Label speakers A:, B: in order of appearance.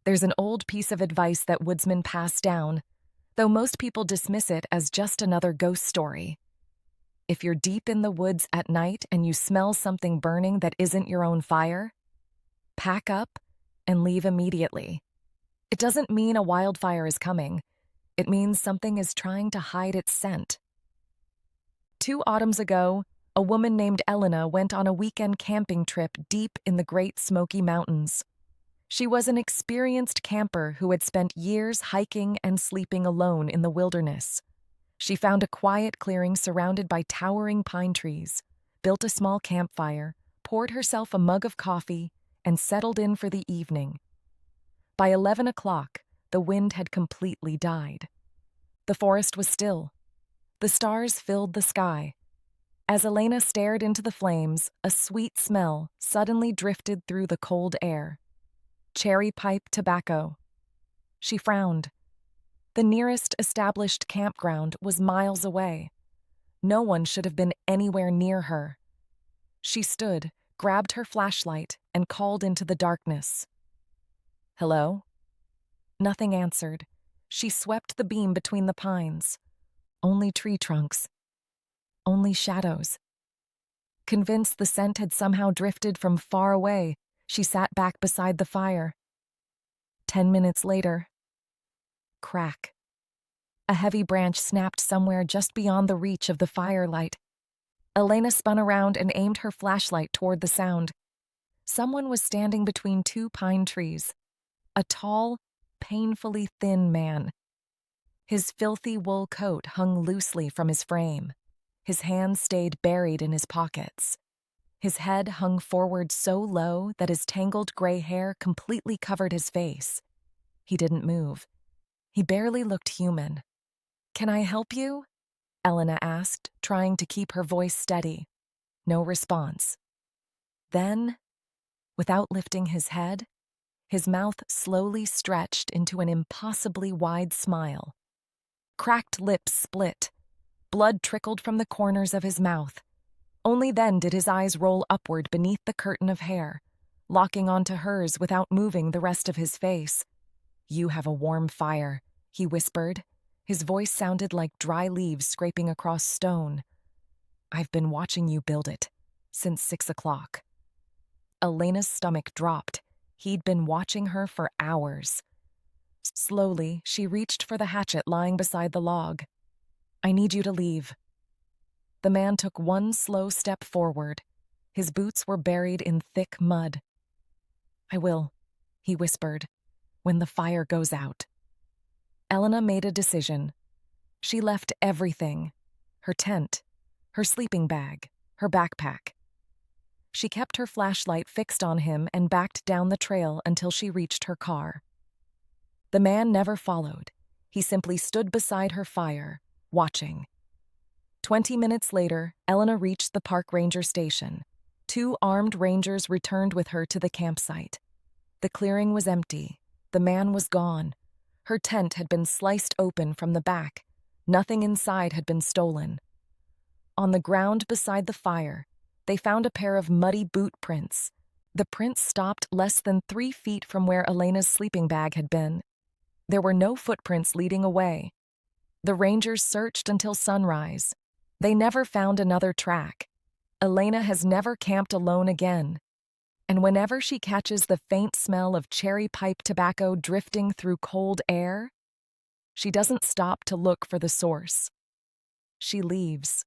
A: There's an old piece of advice that woodsmen pass down, though most people dismiss it as just another ghost story. If you're deep in the woods at night and you smell something burning that isn't your own fire, pack up and leave immediately. It doesn't mean a wildfire is coming. It means something is trying to hide its scent. 2 autumns ago, a woman named Elena went on a weekend camping trip deep in the Great Smoky Mountains. She was an experienced camper who had spent years hiking and sleeping alone in the wilderness. She found a quiet clearing surrounded by towering pine trees, built a small campfire, poured herself a mug of coffee, and settled in for the evening. By 11 o'clock, the wind had completely died. The forest was still. The stars filled the sky. As Elena stared into the flames, a sweet smell suddenly drifted through the cold air. Cherry pipe tobacco. She frowned. The nearest established campground was miles away. No one should have been anywhere near her. She stood, grabbed her flashlight, and called into the darkness. "Hello?" Nothing answered. She swept the beam between the pines. Only tree trunks. Only shadows. Convinced the scent had somehow drifted from far away, she sat back beside the fire. 10 minutes later, crack. A heavy branch snapped somewhere just beyond the reach of the firelight. Elena spun around and aimed her flashlight toward the sound. Someone was standing between 2 pine trees. A tall, painfully thin man. His filthy wool coat hung loosely from his frame. His hands stayed buried in his pockets. His head hung forward so low that his tangled gray hair completely covered his face. He didn't move. He barely looked human. "Can I help you?" Elena asked, trying to keep her voice steady. No response. Then, without lifting his head, his mouth slowly stretched into an impossibly wide smile. Cracked lips split. Blood trickled from the corners of his mouth. Only then did his eyes roll upward beneath the curtain of hair, locking onto hers without moving the rest of his face. "You have a warm fire," he whispered. His voice sounded like dry leaves scraping across stone. "I've been watching you build it, since 6 o'clock. Elena's stomach dropped. He'd been watching her for hours. Slowly, she reached for the hatchet lying beside the log. "I need you to leave." The man took one slow step forward. His boots were buried in thick mud. "I will," he whispered, "when the fire goes out." Elena made a decision. She left everything: her tent, her sleeping bag, her backpack. She kept her flashlight fixed on him and backed down the trail until she reached her car. The man never followed. He simply stood beside her fire, watching. 20 minutes later, Elena reached the park ranger station. 2 armed rangers returned with her to the campsite. The clearing was empty. The man was gone. Her tent had been sliced open from the back. Nothing inside had been stolen. On the ground beside the fire, they found a pair of muddy boot prints. The prints stopped less than 3 feet from where Elena's sleeping bag had been. There were no footprints leading away. The rangers searched until sunrise. They never found another track. Elena has never camped alone again. And whenever she catches the faint smell of cherry pipe tobacco drifting through cold air, she doesn't stop to look for the source. She leaves.